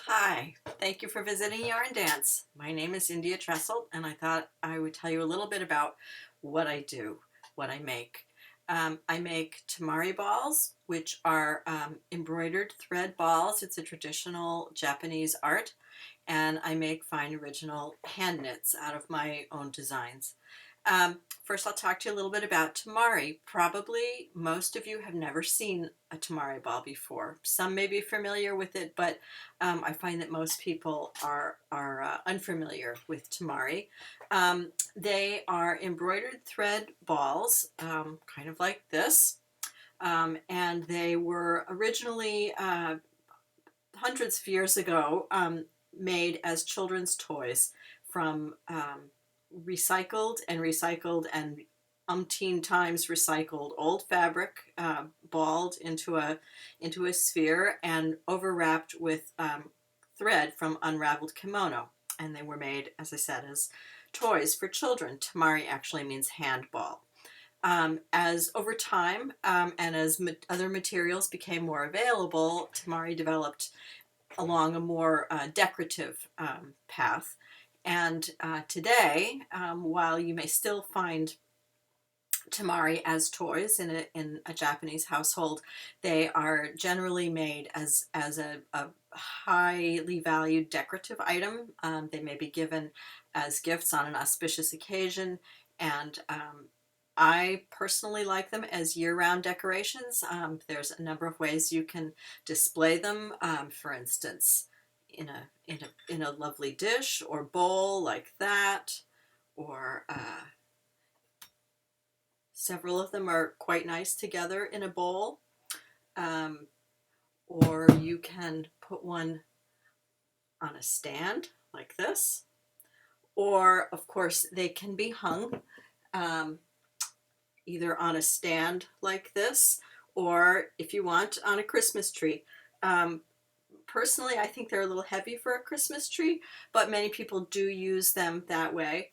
Hi, thank you for visiting Yarndance. My name is India Tressel, and I thought I would tell you a little bit about what I do, what I make. I make tamari balls, which are embroidered thread balls. It's a traditional Japanese art, and I make fine original hand knits out of my own designs. First, I'll talk to you a little bit about tamari. Probably most of you have never seen a tamari ball before. Some may be familiar with it, but I find that most people are unfamiliar with tamari. They are embroidered thread balls, kind of like this, and they were originally hundreds of years ago made as children's toys from recycled and umpteen times recycled old fabric, balled into a sphere and overwrapped with thread from unraveled kimono. And they were made, as I said, as toys for children. Tamari actually means handball. As over time and as other materials became more available, tamari developed along a more decorative path. And today, while you may still find tamari as toys in a Japanese household, they are generally made as a highly valued decorative item. They may be given as gifts on an auspicious occasion, and I personally like them as year-round decorations. There's a number of ways you can display them. For instance, in a lovely dish or bowl like that, or several of them are quite nice together in a bowl. Um, or you can put one on a stand like this, or of course they can be hung. Um, Either on a stand like this, or if you want, on a Christmas tree. Um, Personally, I think they're a little heavy for a Christmas tree, but many people do use them that way.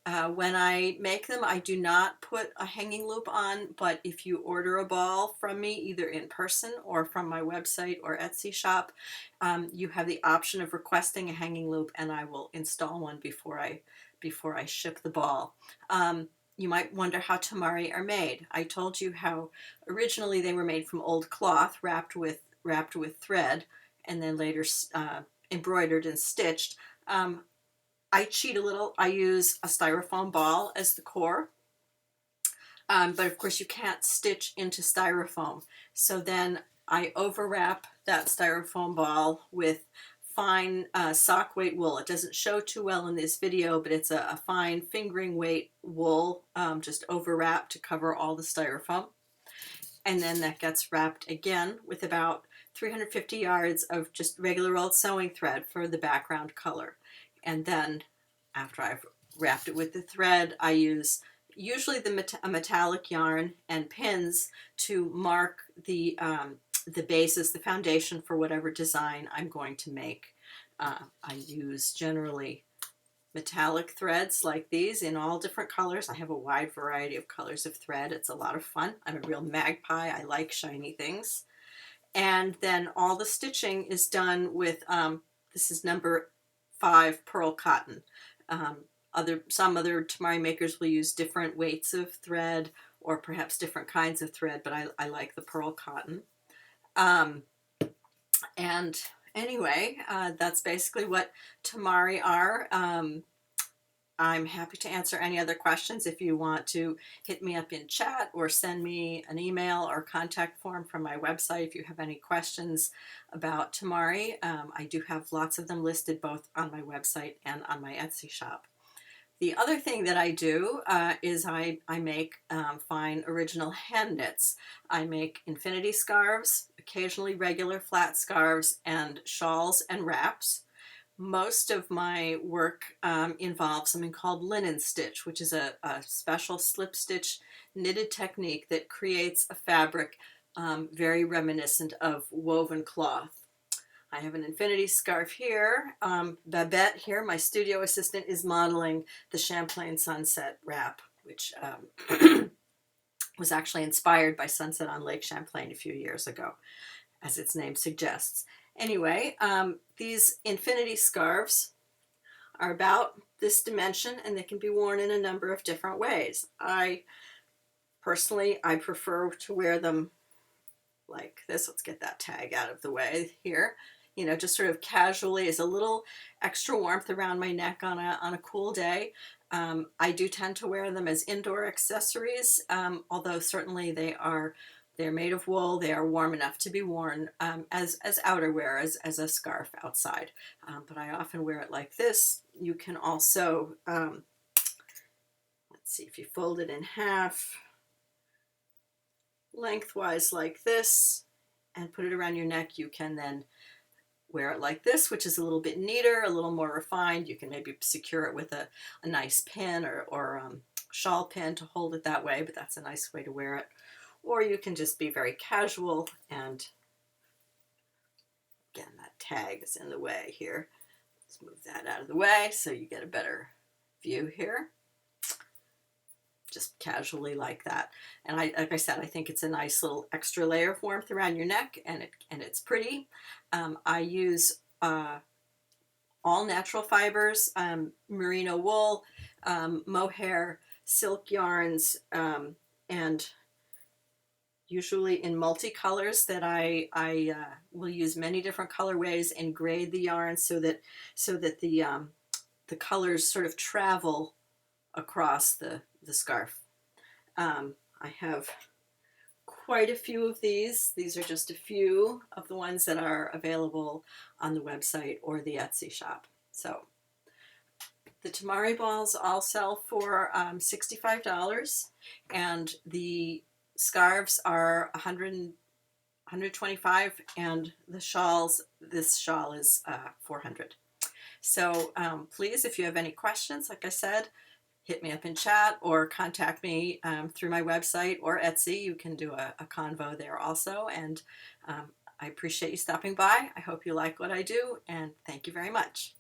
When I make them, I do not put a hanging loop on, but if you order a ball from me, either in person or from my website or Etsy shop, you have the option of requesting a hanging loop, and I will install one before I ship the ball. You might wonder how tamari are made. I told you how originally they were made from old cloth wrapped with thread, and then later embroidered and stitched. I cheat a little. I use a styrofoam ball as the core, but of course you can't stitch into styrofoam. So then I overwrap that styrofoam ball with fine sock weight wool. It doesn't show too well in this video, but it's a fine fingering weight wool, just overwrapped to cover all the styrofoam. And then that gets wrapped again with about 350 yards of just regular old sewing thread for the background color. And then after I've wrapped it with the thread, I use usually a metallic yarn and pins to mark the basis, the foundation for whatever design I'm going to make. I use generally metallic threads like these in all different colors. I have a wide variety of colors of thread. It's a lot of fun. I'm a real magpie. I like shiny things. And then all the stitching is done with, this is number 5 pearl cotton. Some other tamari makers will use different weights of thread or perhaps different kinds of thread, but I like the pearl cotton. And anyway, that's basically what tamari are. I'm happy to answer any other questions. If you want to hit me up in chat or send me an email or contact form from my website if you have any questions about tamari. I do have lots of them listed both on my website and on my Etsy shop. The other thing that I do is I make fine original hand knits. I make infinity scarves, occasionally regular flat scarves, and shawls and wraps. Most of my work involves something called linen stitch, which is a special slip stitch knitted technique that creates a fabric very reminiscent of woven cloth. I have an infinity scarf here. Babette here, my studio assistant, is modeling the Champlain Sunset wrap, which was actually inspired by Sunset on Lake Champlain a few years ago, as its name suggests. Anyway, These infinity scarves are about this dimension, and they can be worn in a number of different ways. Personally, I prefer to wear them like this. Let's get that tag out of the way here. You know, just sort of casually, as a little extra warmth around my neck on a cool day. I do tend to wear them as indoor accessories, although certainly they're made of wool. They are warm enough to be worn as outerwear, as a scarf outside. But I often wear it like this. You can also, let's see, if you fold it in half, lengthwise like this, and put it around your neck, you can then wear it like this, which is a little bit neater, a little more refined. You can maybe secure it with a nice pin or shawl pin to hold it that way, but that's a nice way to wear it. Or you can just be very casual, and again, that tag is in the way here. Let's move that out of the way so you get a better view here. Just casually like that. And like I said, I think it's a nice little extra layer of warmth around your neck, and it's pretty. I use all natural fibers, merino wool, mohair, silk yarns, and usually in multicolors that I will use many different colorways and grade the yarn so that the colors sort of travel across the scarf. I have quite a few of these. These are just a few of the ones that are available on the website or the Etsy shop. So the tamari balls all sell for $65, and the scarves are $125, and the shawls, this shawl is $400. So please, if you have any questions, like I said, hit me up in chat or contact me through my website or Etsy. You can do a convo there also. And I appreciate you stopping by. I hope you like what I do, and thank you very much.